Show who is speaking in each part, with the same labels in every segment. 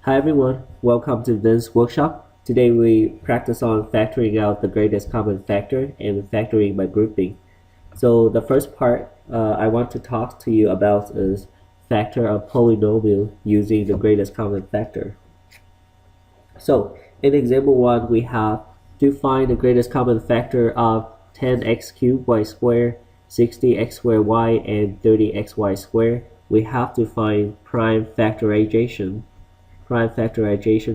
Speaker 1: Hi everyone, welcome to this workshop. Today we practice on factoring out the greatest common factor and factoring by grouping. So the first part I want to talk to you about is factor a polynomial using the greatest common factor. So in example 1 we have to find the greatest common factor of 10x cubed y squared, 60x squared y, and 30xy squared. We have to find prime factorization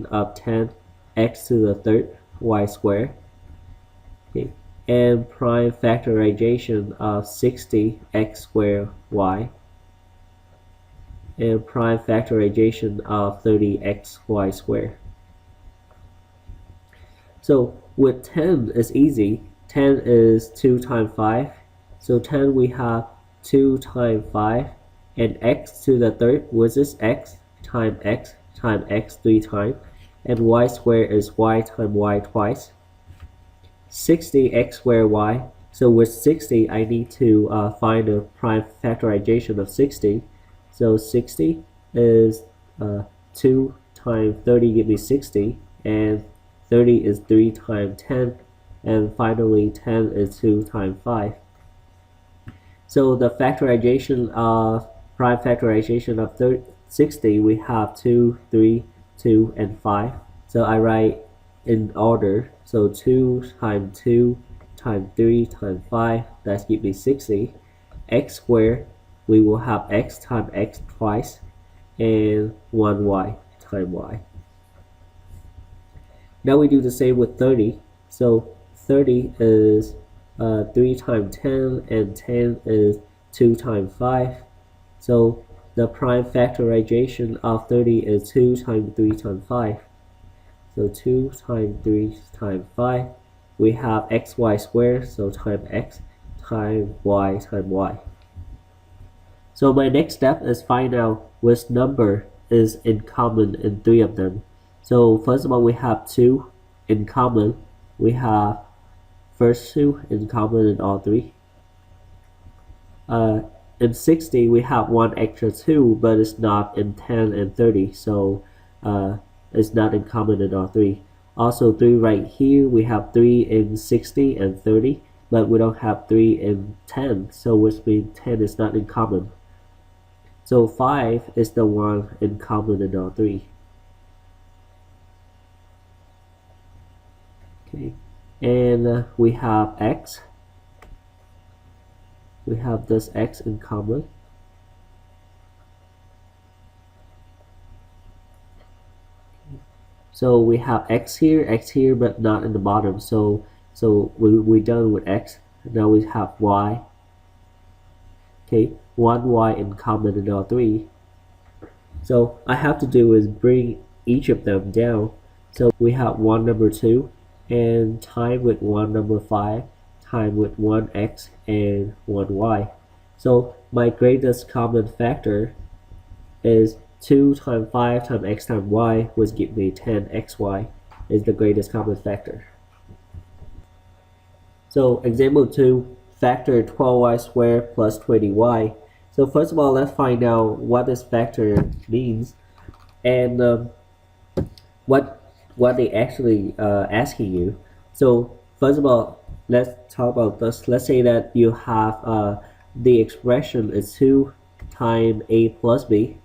Speaker 1: of 10x to the third y squared, okay, and prime factorization of 60x squared y, and prime factorization of 30xy squared. So with 10 is easy. 10 is 2 times 5. So 10 we have 2 times 5, and x to the third, which is x times x 3 times, and y squared is y times y twice. 60x squared y. So with 60, I need to find the prime factorization of 60. So 60 is 2 times 30 give me 60, and 30 is 3 times 10, and finally 10 is 2 times 5. So the factorization of prime factorization of 60, we have 2, 3, 2, and 5. So I write in order. So 2 times 2 times 3 times 5, that gives me 60. X squared, we will have x times x twice, and 1y times y. Now we do the same with 30. So 30 is 3 times 10, and 10 is 2 times 5. So the prime factorization of 30 is 2 times 3 times 5. So 2 times 3 times 5. We have xy squared, so times x times y. So my next step is find out which number is in common in 3 of them. So first of all, we have 2 in common. We have first 2 in common in all 3. In 60, we have 1 extra 2, but it's not in 10 and 30, so it's not in common in all 3. Also 3 right here, we have 3 in 60 and 30, but we don't have 3 in 10, so which means 10 is not in common. So 5 is the one in common in all 3. Okay, and we have x. We have this x in common. So we have x here, but not in the bottom. So we're done with x. Now we have y. Okay, 1y in common in all 3. So I have to do is bring each of them down. So we have 1 number 2, and time with 1 number 5, time with 1x and 1y. So my greatest common factor is 2 times 5 times x times y, which gives me 10xy, is the greatest common factor. So example 2, factor 12y squared plus 20y. So first of all, let's find out what this factor means, and what they actually asking you. So first of all, let's talk about this. Let's say that you have the expression is 2 times a plus b.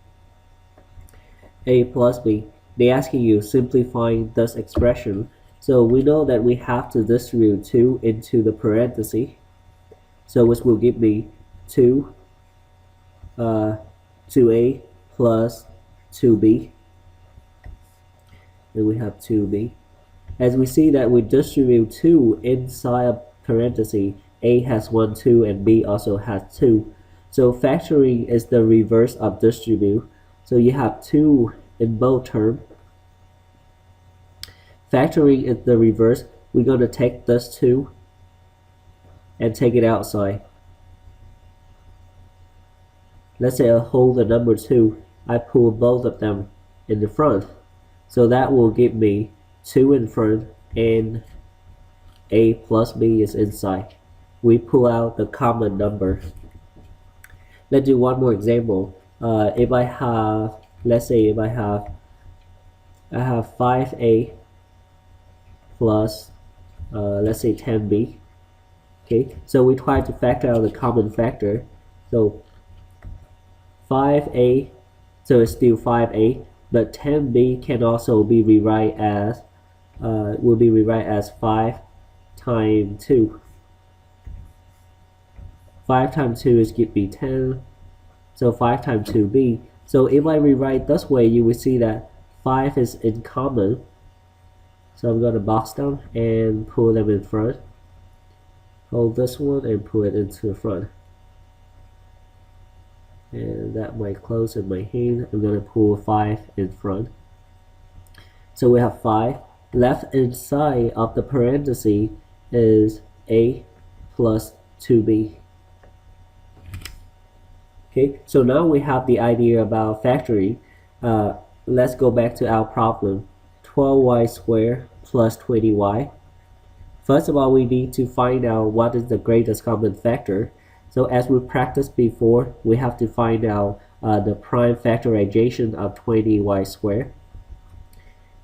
Speaker 1: They asking you simplify this expression. So we know that we have to distribute 2 into the parenthesis. So which will give me 2a plus 2b. And we have 2b. As we see that we distribute 2 inside a parenthesis, a has 1, 2, and b also has 2. So factoring is the reverse of distribute. So you have 2 in both terms. Factoring is the reverse. We're going to take this 2 and take it outside. Let's say I hold the number 2. I pull both of them in the front. So that will give me 2 in front, and a plus b is inside. We pull out the common number. Let's do one more example. If I have, let's say if I have I have 5a plus let's say 10b. Okay, so we try to factor out the common factor. So 5a, so it's still 5a, but 10b can also be rewrite as will be rewrite as 5 times 2. 5 times 2 is give me 10, so 5 times 2b. So if I rewrite this way, you will see that 5 is in common. So I'm going to box them and pull them in front. Hold this one and pull it into the front. And that might close in my hand. I'm going to pull 5 in front. So we have 5. Left inside of the parenthesis is a plus 2b. Okay, so now we have the idea about factoring. Let's go back to our problem. 12y squared plus 20y. First of all, we need to find out what is the greatest common factor. So as we practiced before, we have to find out the prime factorization of 20y squared.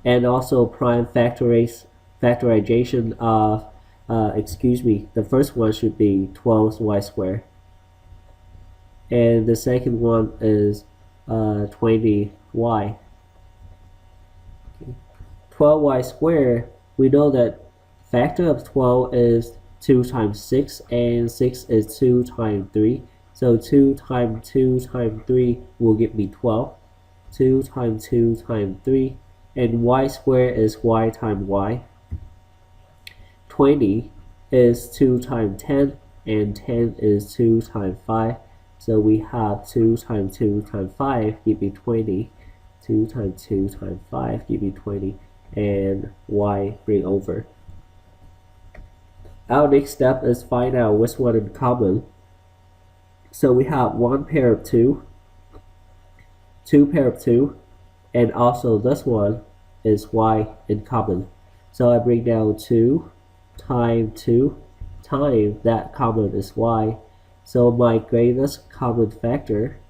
Speaker 1: And also prime factorization of, the first one should be 12y squared. And the second one is 20y. 12y squared, we know that factor of 12 is 2 times 6, and 6 is 2 times 3. So 2 times 2 times 3 will give me 12. 2 times 2 times 3. And y squared is y times y. 20 is 2 times 10, and 10 is 2 times 5. So we have 2 times 2 times 5 give me 20. 2 times 2 times 5 give me 20. And y bring over. Our next step is find out which one in common. So we have one pair of 2, two pair of 2, and also this one is y in common. So I bring down 2 times 2 times that common is y. So my greatest common factor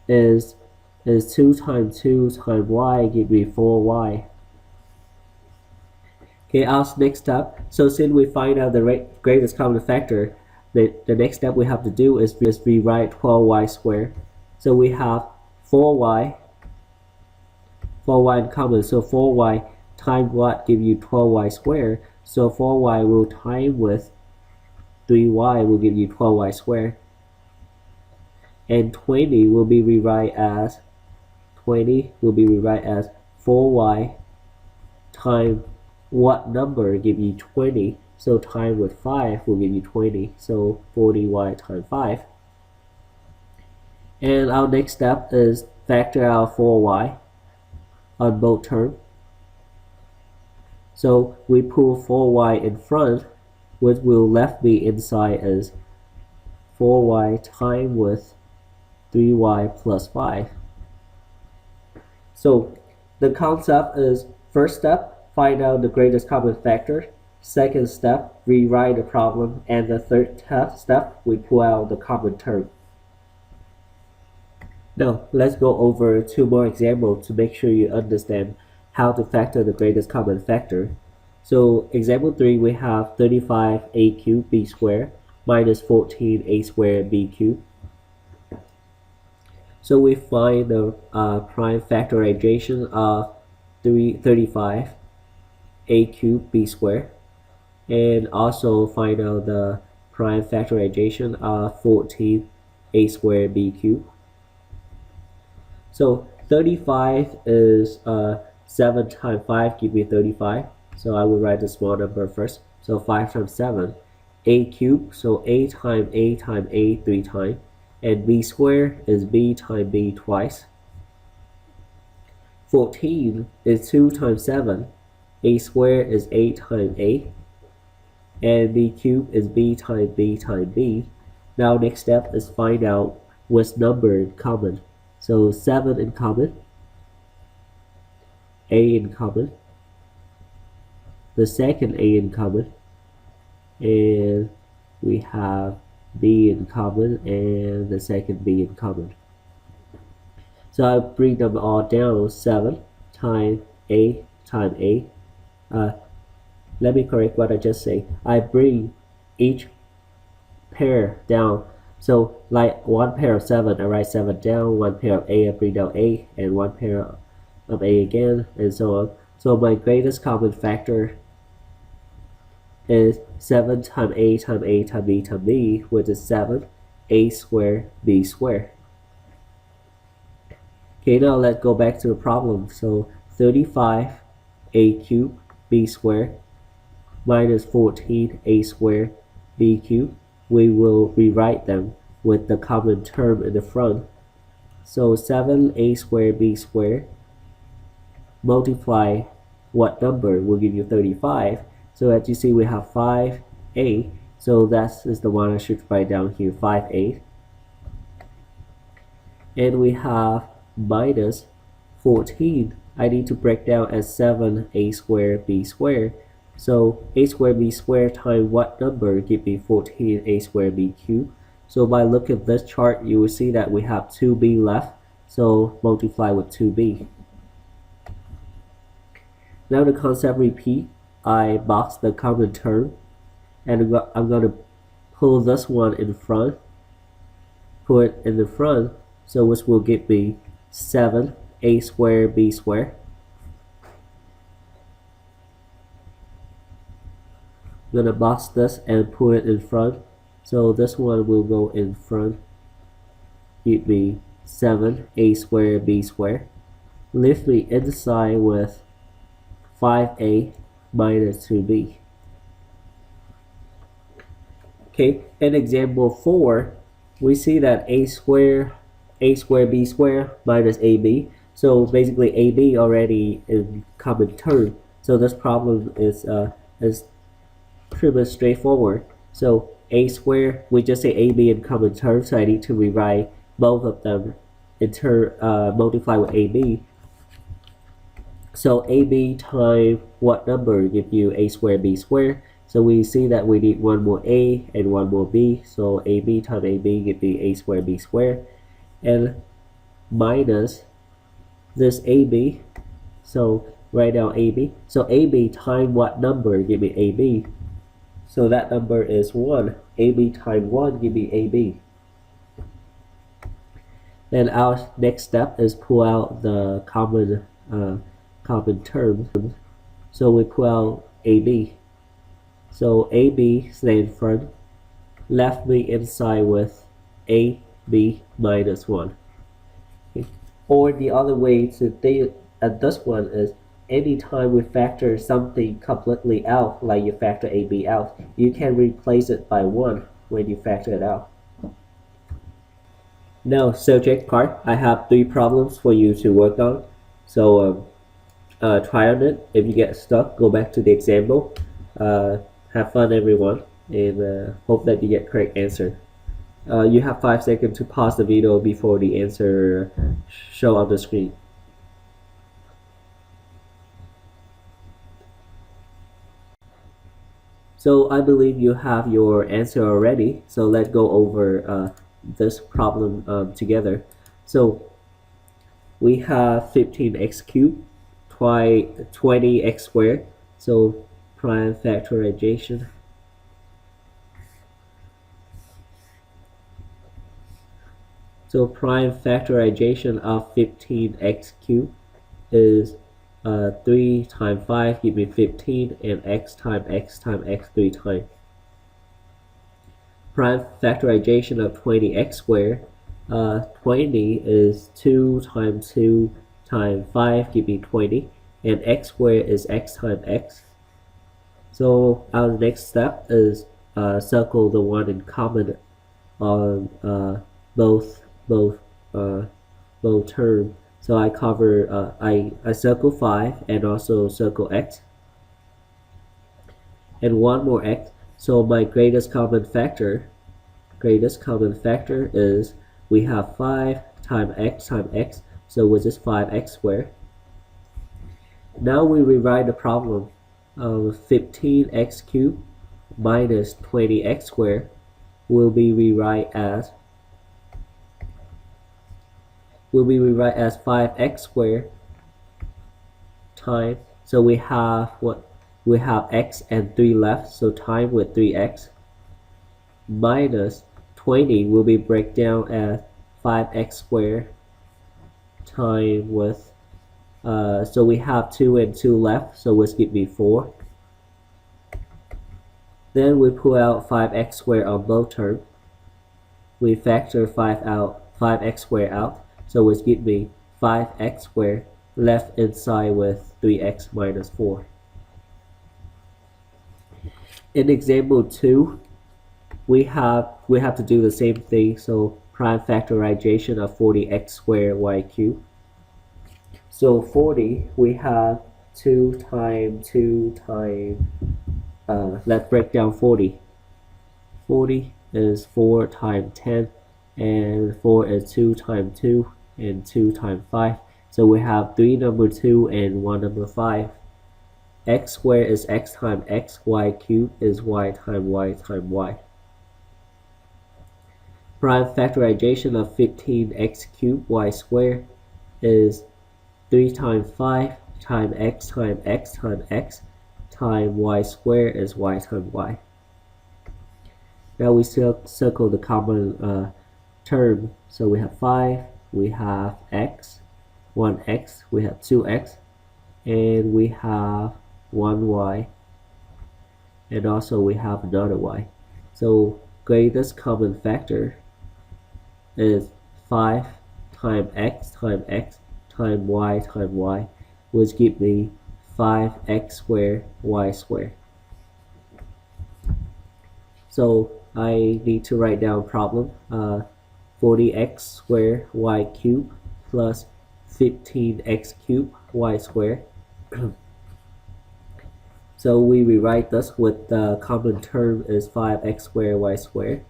Speaker 1: is 2 times 2 times y give me 4y. Okay, our next step. So since we find out the greatest common factor, the next step we have to do is just rewrite 12y squared. So we have 4y in common. So 4y times what give you 12y squared. So 4y will time with 3y will give you 12y squared. And 20 will be rewrite as 4y times what number give you 20. So time with 5 will give you 20. So 40y times 5. And our next step is factor out 4y on both terms. So we pull 4y in front, what will left be inside is 4y times with 3y plus 5. So the concept is, first step, find out the greatest common factor. Second step, rewrite the problem. And the third step, we pull out the common term. Now, let's go over 2 more examples to make sure you understand how to factor the greatest common factor. So, example 3, we have 35a cubed b squared minus 14a squared b cubed. So we find the prime factorization of 35a cubed b squared, and also find out the prime factorization of 14a squared b cubed. So 35 is 7 times 5 give me 35. So I will write the small number first. So 5 times 7, a cubed. So a times a times a 3 times. And b squared is b times b twice. 14 is 2 times 7. A squared is 8 times a. And b cubed is b times b times b. Now next step is find out which number in common. So 7 in common, a in common, the second a in common, and we have b in common and the second b in common. So I bring them all down. 7 times a times a. Let me correct what I just said. I bring each pair down. So like one pair of 7, I write 7 down. One pair of a, I bring down a, and one pair of a again, and so on. So my greatest common factor is 7 times a times a times b times b, which is 7a squared b squared. Okay, now let's go back to the problem. So 35a cubed b squared minus 14a squared b cubed. We will rewrite them with the common term in the front. So 7a squared b squared multiply what number will give you 35. So as you see, we have 5a. So that is the one I should write down here, 5a. And we have minus 14. I need to break down as 7a squared b squared. So a squared b squared times what number give me 14a squared b cubed. So by looking at this chart, you will see that we have 2b left. So multiply with 2b. Now the concept repeat. I box the common term, and I'm going to pull this one in front, put it in the front, so which will give me 7a squared b squared. I'm going to box this and put it in front, so this one will go in front, give me 7a squared b squared. Leave me inside with 5a minus 2b. Okay, in example 4, we see that a squared b squared minus ab. So basically ab already in common term. So this problem is pretty much straightforward. So a squared, we just say ab in common term, so I need to rewrite both of them in turn, multiply with ab. So ab times what number give you a squared b squared? So we see that we need one more a and one more b. So ab times ab give me a squared b squared, and minus this ab. So write down ab. So ab times what number give me ab? So that number is 1. ab times 1 give me ab. Then our next step is pull out the common term. So we pull out AB. So AB stay in front, left me inside with AB minus 1. Okay. Or the other way to think at this one is anytime we factor something completely out, like you factor AB out, you can replace it by 1 when you factor it out. Now, subject part, I have 3 problems for you to work on. So try on it. If you get stuck, go back to the example. Have fun, everyone, and hope that you get correct answer. You have 5 seconds to pause the video before the answer show on the screen. So I believe you have your answer already. So let's go over this problem together. So we have 15x cubed, 20x squared. So prime factorization. So prime factorization of 15x cubed is 3 times 5 give me 15, and x times x times x 3 times. Prime factorization of 20x squared, 20 is 2 times 2 times 5 give me 20, and x squared is x times x. So our next step is circle the one in common on both terms. So I cover I circle 5 and also circle x and one more x. So my greatest common factor is we have 5 times x, so which is 5x squared. Now we rewrite the problem of 15x cubed minus 20x squared will be rewrite as will be rewrite as 5x squared times, so we have x and 3 left, so time with 3x, minus 20 will be break down as 5x squared time with so we have 2 and 2 left, so which give me 4. Then we pull out 5x squared on both terms. We factor 5x squared out, so which give me 5x squared left inside with 3x minus 4. In example 2, we have to do the same thing, so prime factorization of 40x squared y cubed. So 40, we have 2 times 2 times, let's break down 40. 40 is 4 times 10, and 4 is 2 times 2, and 2 times 5. So we have 3 number 2 and 1 number 5. X squared is x times x, y cubed is y times y times y. Prime factorization of 15x cubed y squared is 3 times 5 times x times x times x times y squared is y times y. Now we circle the common term. So we have 5, we have x, 1x, we have 2x, and we have 1y, and also we have another y. So greatest common factor is 5 times x times y, which give me 5x squared y squared. So I need to write down problem 40x squared y cubed plus 15x cubed y squared. So we rewrite this with the common term is 5x squared y squared.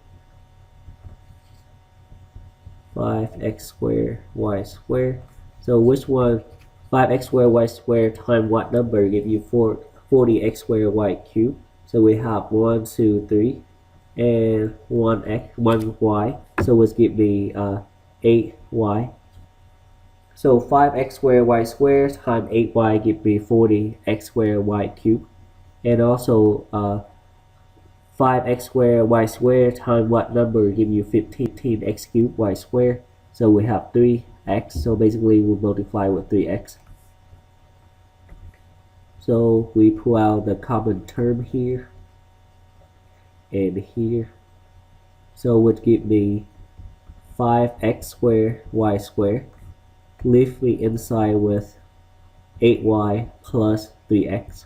Speaker 1: 5x squared y squared. So which one? 5x squared y squared times what number give you 40x squared y cubed? So we have 1, 2, 3, and 1y. So which give me 8y. So 5x squared y squared times 8y give me 40x squared y cubed. And also 5x squared y squared times what number give you 15x cubed y squared. So we have 3x, so basically we'll multiply with 3x. So we pull out the common term here and here. So it would give me 5x squared y squared. Leave me inside with 8y plus 3x.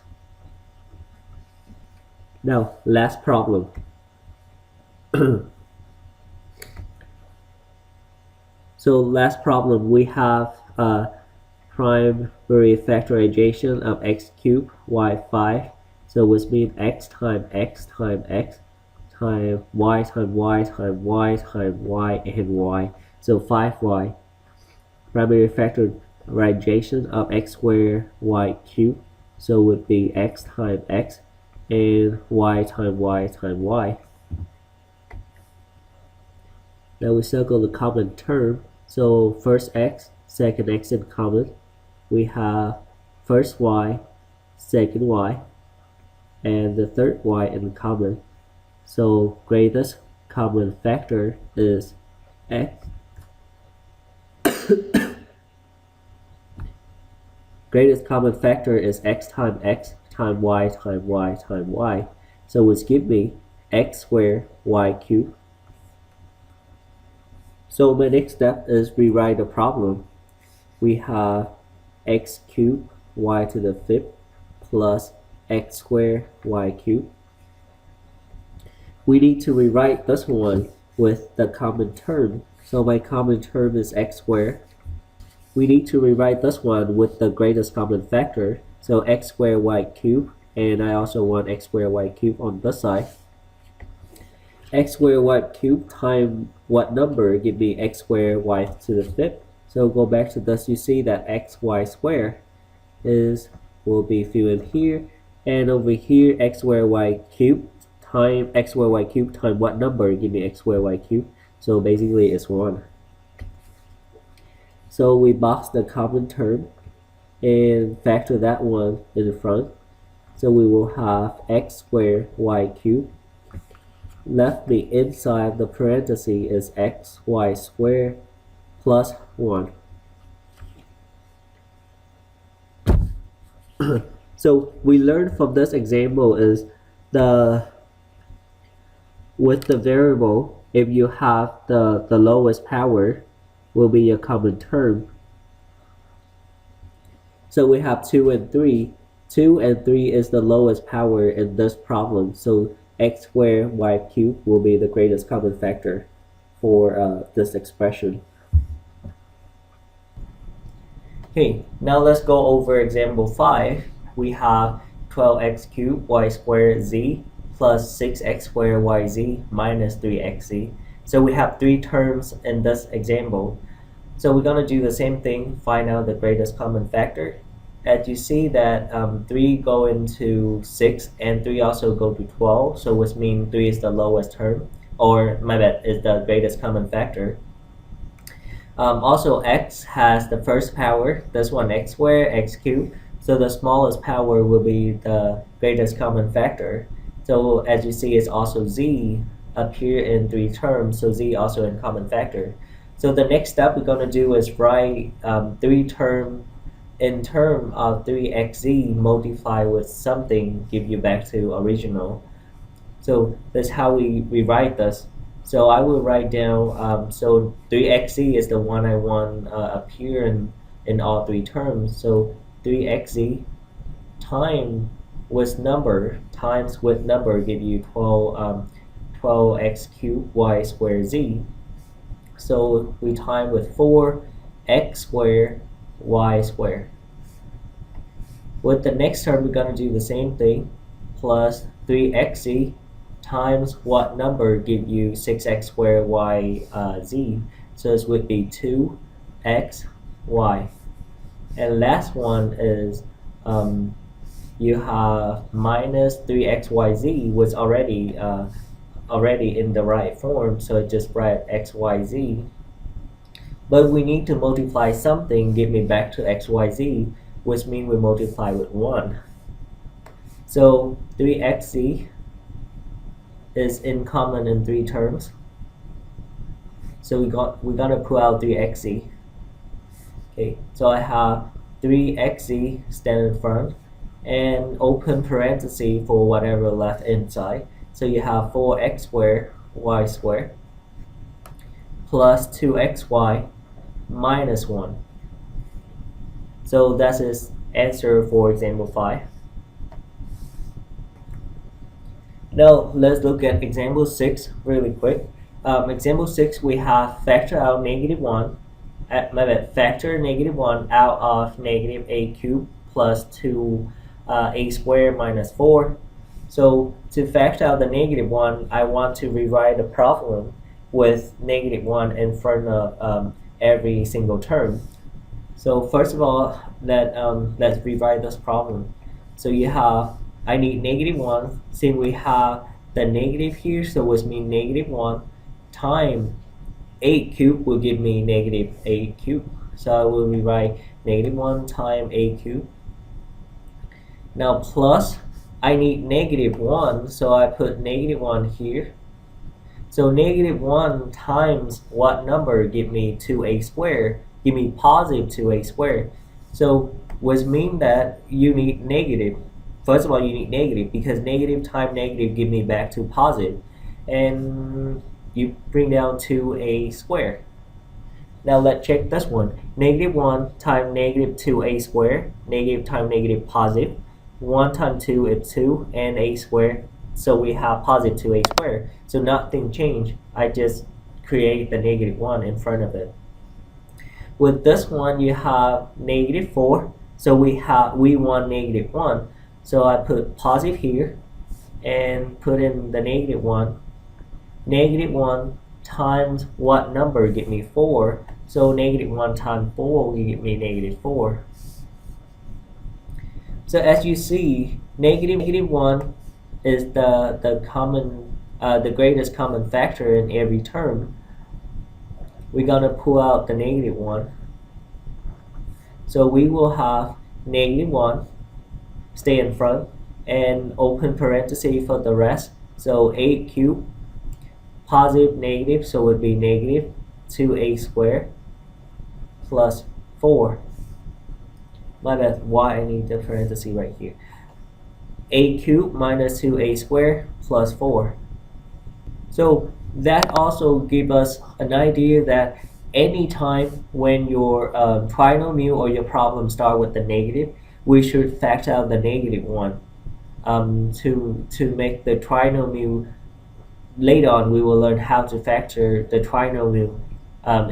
Speaker 1: Now, last problem. So last problem, we have primary factorization of x cubed y5. So which means x times x times x times y times y times y times y and y. So 5y. Primary factorization of x squared y cubed. So it would be x times x and y times y times y. Now we circle the common term. So first x, second x in common. We have first y, second y, and the third y in common. So greatest common factor is x. Greatest common factor is x times y times y times y. So which give me x squared y cubed. So my next step is rewrite the problem. We have x cubed y to the 5th plus x squared y cubed. We need to rewrite this one with the common term. So my common term is x squared. We need to rewrite this one with the greatest common factor. So x squared y cubed, and I also want x squared y cubed on this side. X squared y cubed times what number give me x squared y to the 5th. So go back to this, you see that xy squared will be filled in here, and over here x squared y cubed times x squared y cubed times what number give me x squared y cubed. So basically it's 1. So we box the common term and factor that one in the front. So we will have x squared y cubed. Left the inside the parenthesis is x y squared plus 1. So we learned from this example is with the variable, if you have the lowest power will be a common term. So we have 2 and 3. 2 and 3 is the lowest power in this problem. So x squared y cubed will be the greatest common factor for this expression. Okay, now let's go over example 5. We have 12x cubed y squared z plus 6x squared yz minus 3xz. So we have 3 terms in this example. So we're going to do the same thing, find out the greatest common factor. As you see that 3 go into 6 and 3 also go to 12, so which means 3 is the lowest term, or my bad, is the greatest common factor. Also x has the first power, this one x squared, x cubed, so the smallest power will be the greatest common factor. So as you see, it's also z appear in 3 terms, so z also in common factor. So the next step we're going to do is write 3 term in term of 3xz multiply with something, give you back to original. So that's how we write this. So I will write down, so 3xz is the one I want appear in all 3 terms. So 3xz times with number give you 12x cubed y squared z. So we time with 4x squared y squared. With the next term, we're going to do the same thing, plus 3xz times what number give you 6x squared y z. So this would be 2xy. And last one is you have minus 3xyz was already in the right form, so just write xyz. But we need to multiply something, give me back to xyz, which means we multiply with 1. So 3xz is in common in 3 terms. So we're gonna pull out 3xz. Okay, so I have 3xz stand in front and open parenthesis for whatever left inside. So you have 4x squared y squared plus 2xy minus 1. So that's his answer for example 5. Now let's look at example 6 really quick. Example 6, we have factor out negative 1. Factor negative 1 out of negative a cubed plus 2a squared minus 4. So to factor out the negative 1, I want to rewrite the problem with negative 1 in front of every single term. So first of all, let's rewrite this problem. So you have, I need negative 1, since we have the negative here, so which means negative 1 times 8 cubed will give me negative 8 cubed. So I will rewrite negative 1 times 8 cubed. Now plus, I need negative 1, so I put negative 1 here. So negative 1 times what number give me 2a squared? Give me positive 2a squared. So which means that you need negative. First of all, you need negative because negative times negative give me back to positive. And you bring down 2a squared. Now let's check this one. Negative 1 times negative 2a squared. Negative times negative positive. 1 times 2 is 2 and a squared. So we have positive 2a squared. So nothing changed. I just create the negative 1 in front of it. With this one, you have negative 4. So we want negative 1. So I put positive here and put in the negative 1. Negative 1 times what number give me 4. So negative 1 times 4 will give me negative 4. So as you see, negative 1 is the greatest common factor in every term. We're gonna pull out the negative 1. So we will have -1 stay in front and open parenthesis for the rest. So 8 cubed positive negative, so it would be negative 2a squared plus 4. My bad, why I need the parenthesis right here. A cubed minus 2a squared plus 4. So that also gives us an idea that anytime when your trinomial or your problem start with the negative, we should factor out the -1 to make the trinomial. Later on we will learn how to factor the trinomial.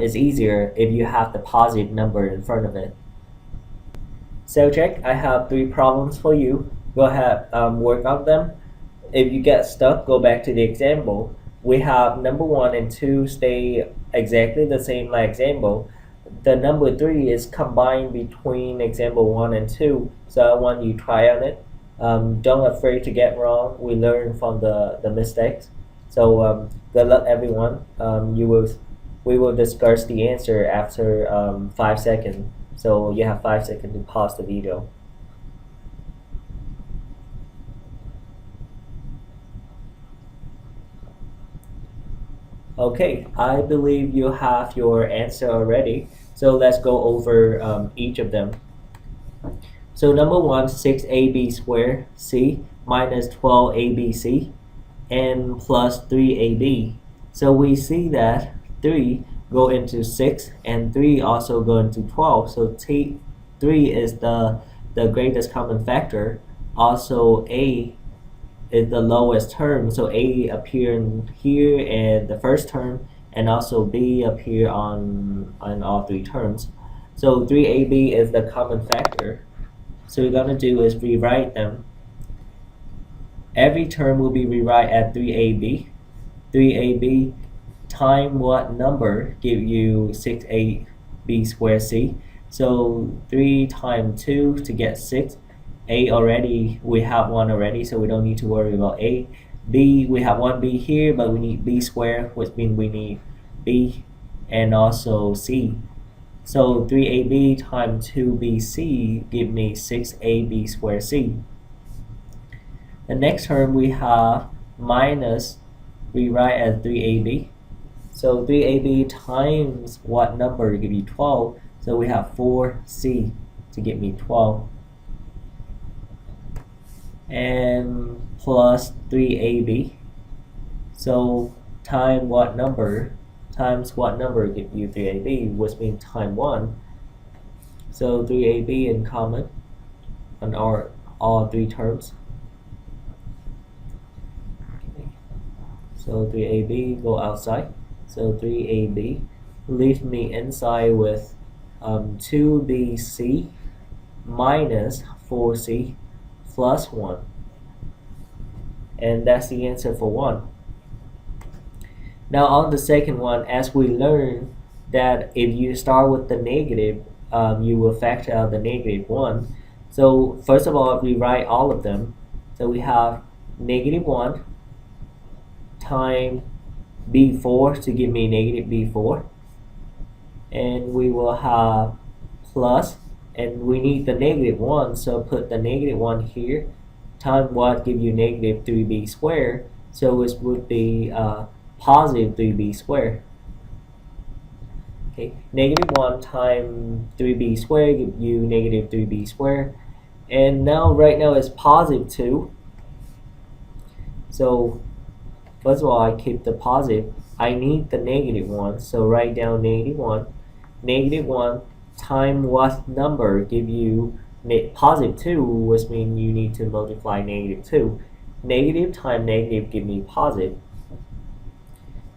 Speaker 1: It's easier if you have the positive number in front of it. So check, I have 3 problems for you. Go ahead, work on them. If you get stuck, go back to the example. We have number 1 and 2 stay exactly the same like example. The number 3 is combined between example 1 and 2, so I want you to try on it. Don't afraid to get wrong. We learn from the mistakes. So good luck everyone. We will discuss the answer after 5 seconds. So you have 5 seconds to pause the video. Okay, I believe you have your answer already. So let's go over each of them. So number 1, 6ab squared c minus 12abc and plus 3ab. So we see that 3 go into 6 and 3 also go into 12. So 3 is the greatest common factor. Also a is the lowest term, so a appear here in the first term, and also b appear on all 3 terms. So 3ab is the common factor. So we're gonna do is rewrite them. Every term will be rewrite at 3ab. 3ab time what number give you 6ab squared c. So 3 times 2 to get 6. A already, we have 1 already, so we don't need to worry about A. B, we have 1b here, but we need b squared, which means we need b, and also c. So 3ab times 2bc give me 6ab squared c. The next term we have minus, rewrite as 3ab. So 3ab times what number to give you 12? So we have 4c to give me 12. And plus 3ab. So times what number give you 3ab, which means times 1. So 3ab in common on all 3 terms. Okay. So 3ab go outside. So 3ab leave me inside with 2bc minus 4c plus 1, and that's the answer for 1. Now on the second one, as we learn that if you start with the negative, you will factor out the -1. So first of all, we write all of them. So we have -1 times b4 to give me -b4, and we will have plus, and we need the -1, so put the -1 here, times what give you -3b squared, so it would be positive 3b squared. Okay, -1 times 3b squared give you -3b squared, and now right now it's positive 2. So first of all, I keep the positive. I need the -1, so write down -1. -1 times what number give you positive 2, which means you need to multiply -2. Negative times negative give me positive.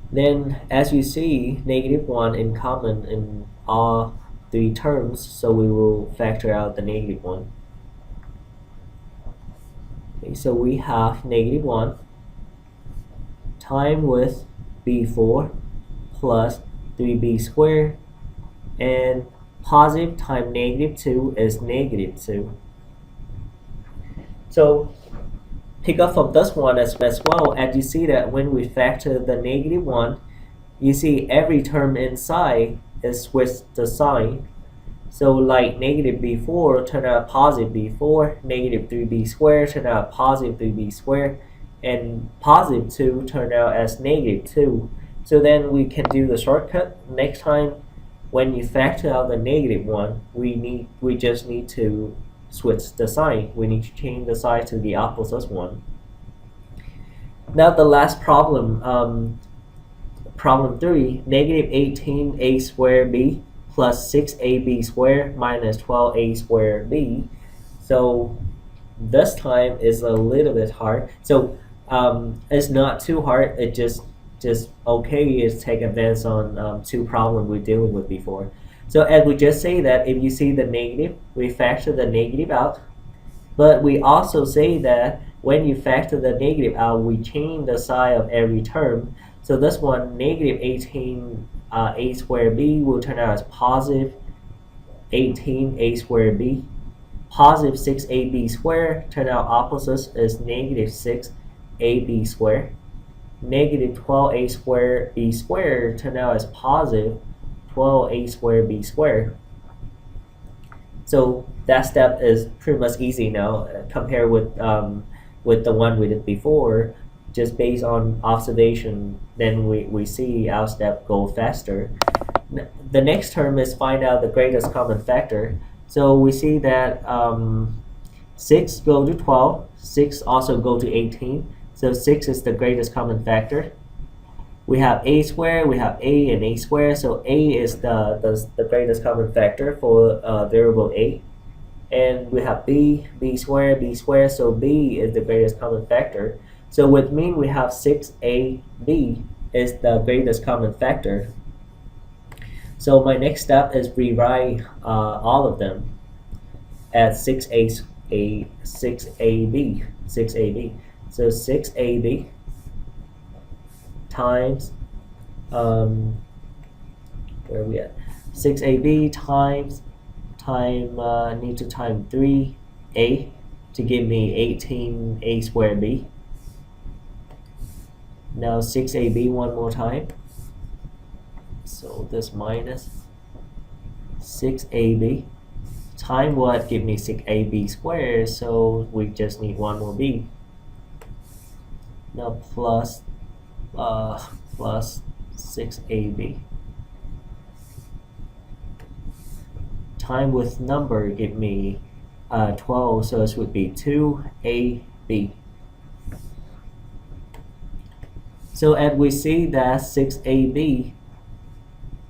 Speaker 1: Then as you see, -1 in common in all 3 terms, so we will factor out the -1. Okay, so we have -1 times with b4 plus 3b squared, and positive times -2 is -2. So pick up from this one as well, as you see that when we factor the -1, you see every term inside is with the sign. So like negative b4 turned out positive b4, negative 3b squared turned out positive 3b squared, and positive 2 turned out as negative 2. So then we can do the shortcut. Next time when you factor out the negative one, we just need to switch the sign. We need to change the sign to the opposite one. Now the last problem, problem 3, negative 18a squared b plus 6ab squared minus 12a squared b. So this time is a little bit hard. So it's not too hard. It just okay is take advantage on two problems we're dealing with before. So as we just say that if you see the negative, we factor the negative out. But we also say that when you factor the negative out, we change the sign of every term. So this one, negative 18 a squared b will turn out as positive 18 a squared b. Positive 6ab squared turn out opposites is negative 6ab squared. Negative 12a squared b squared turn out as positive 12a squared b squared. So that step is pretty much easy now compared with the one we did before. Just based on observation, then we see our step go faster. The next term is find out the greatest common factor. So we see that 6 go to 12, 6 also go to 18. So 6 is the greatest common factor. We have a squared, we have a and a squared. So a is the greatest common factor for variable a. And we have b squared, b squared. So b is the greatest common factor. So which means we have 6ab is the greatest common factor. So my next step is rewrite all of them as 6ab. So 6ab times where are we at? 6ab times need to time 3a to give me 18a squared b. Now 6ab one more time. So this minus 6ab time what give me 6ab squared. So we just need one more b. Now plus 6ab time with number give me 12. So this would be 2ab. So as we see that 6ab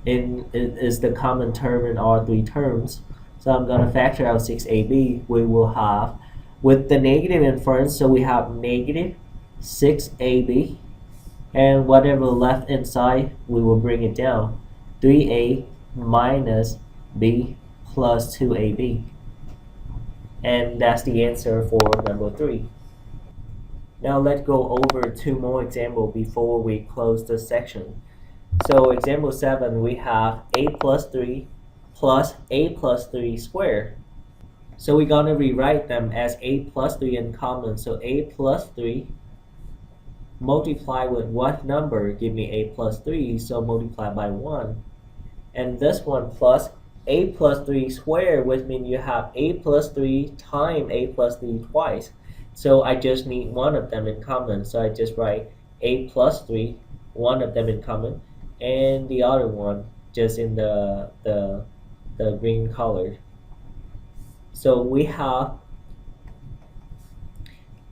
Speaker 1: is the common term in all three terms. So I'm going to factor out 6ab. We will have, with the negative in front, so we have negative 6ab. And whatever left inside, we will bring it down. 3a minus b plus 2ab. And that's the answer for number 3. Now let's go over two more examples before we close this section. So example 7, we have a plus 3 plus a plus 3 squared. So we're going to rewrite them as a plus 3 in common. So a plus 3 multiply with what number? Give me a plus 3, so multiply by 1. And this one plus a plus 3 squared, which means you have a plus 3 times a plus 3 twice. So I just need one of them in common. So I just write a plus 3, one of them in common, and the other one just in the green color. So we have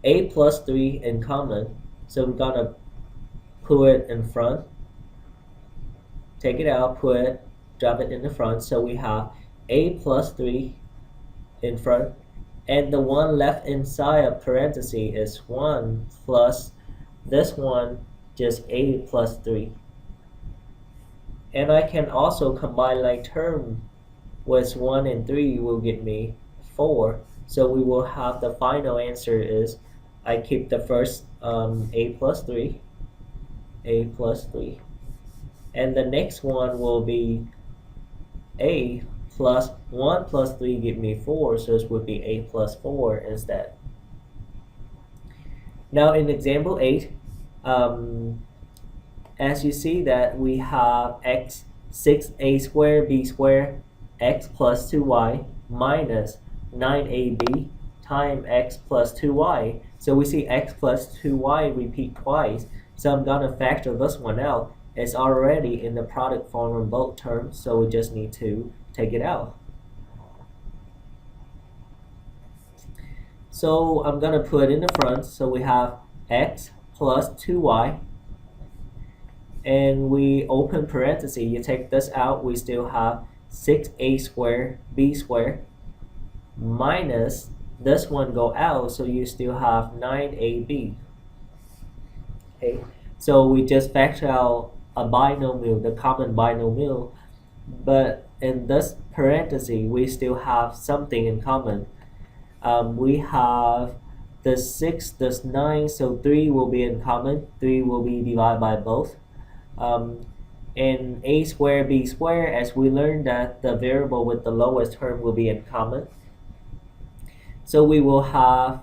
Speaker 1: a plus 3 in common. So we're gonna put it in front, take it out, drop it in the front. So we have a plus 3 in front. And the one left inside of parentheses is 1 plus this one, just a plus 3. And I can also combine like term with 1 and 3 will give me 4. So we will have the final answer is I keep the first a plus 3, and the next one will be a plus 1 plus 3 give me 4, so this would be a plus 4 instead. Now in example 8, as you see that we have x 6a squared b squared x plus 2y minus 9ab times x plus 2y. So we see x plus 2y repeat twice. So I'm going to factor this one out. It's already in the product form in both terms, so we just need to take it out. So I'm going to put in the front. So we have x plus 2y. And we open parenthesis. You take this out, we still have 6a squared b squared minus this one go out, so you still have 9ab. Okay, so we just factor out a binomial, the common binomial, but in this parenthesis we still have something in common. We have the 6, this 9, so 3 will be in common. 3 will be divided by both. And a squared b squared, as we learned that the variable with the lowest term will be in common. So we will have,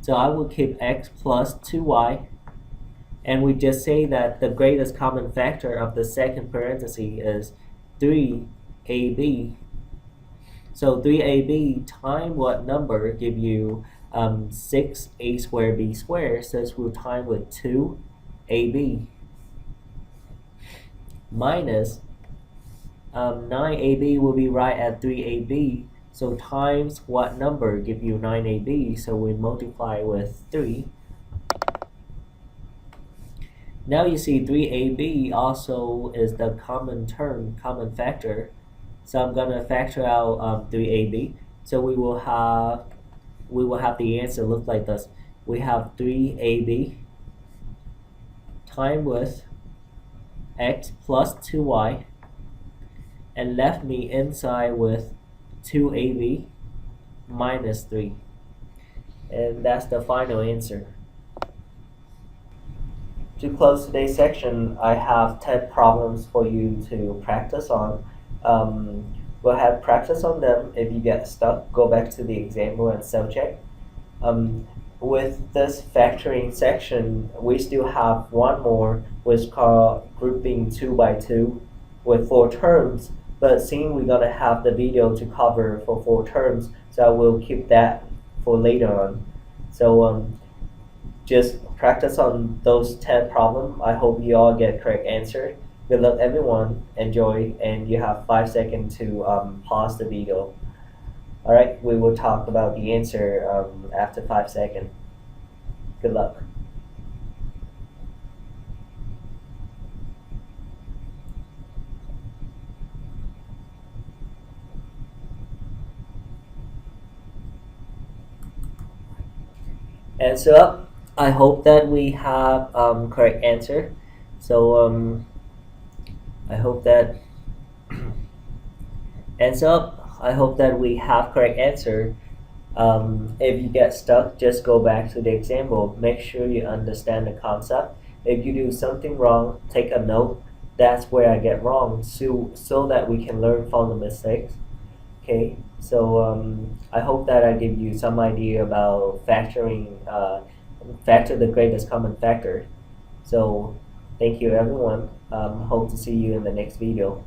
Speaker 1: so I will keep x plus 2y, and we just say that the greatest common factor of the second parenthesis is 3ab. So 3ab times what number give you 6a squared b squared, so this will time with 2ab minus 9ab will be right at 3ab, so times what number give you 9ab, so we multiply with 3. Now you see 3ab also is the common term, common factor, so I'm going to factor out 3ab, so we will have the answer look like this. We have 3ab times with x plus 2y, and left me inside with 2ab minus 3, and that's the final answer. To close today's section, I have 10 problems for you to practice on. Go ahead, practice on them. If you get stuck, go back to the example and self-check. With this factoring section, we still have one more, which is called grouping 2 by 2 with 4 terms. But seeing we're going to have the video to cover for 4 terms, so I will keep that for later on. So just practice on those 10 problems. I hope you all get correct answer. Good luck everyone, enjoy, and you have 5 seconds to pause the video. Alright, we will talk about the answer after 5 seconds. Good luck. Answer up. I hope that we have correct answer. So I hope that answer up. I hope that we have correct answer. If you get stuck, just go back to the example. Make sure you understand the concept. If you do something wrong, take a note. That's where I get wrong, so that we can learn from the mistakes. Okay, so I hope that I give you some idea about factoring, factor the greatest common factor. So thank you everyone. Hope to see you in the next video.